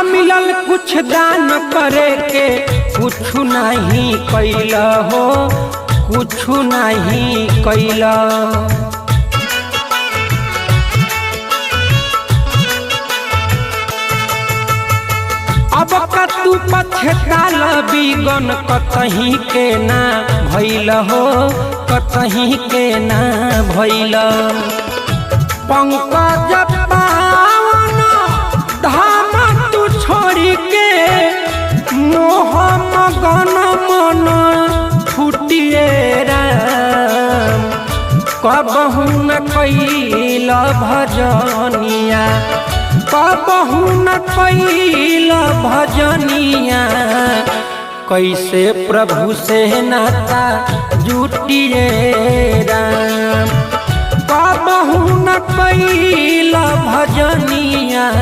मिलल कुछ दान करे के कुछ नहीं कैल हो, कुछ नहीं कैल। अब कतू पछताल बिगन कतही के ना भइल हो, कतही के ना भइल। पंकज पावन धाम तू छोड़ी के मोह मगन मन छुटिए राम। कबहू न कैल भजनिया, कबहू न कैल भजनिया। कैसे प्रभु से नाता जुटिए राम। कबहू न कैल भजनिया।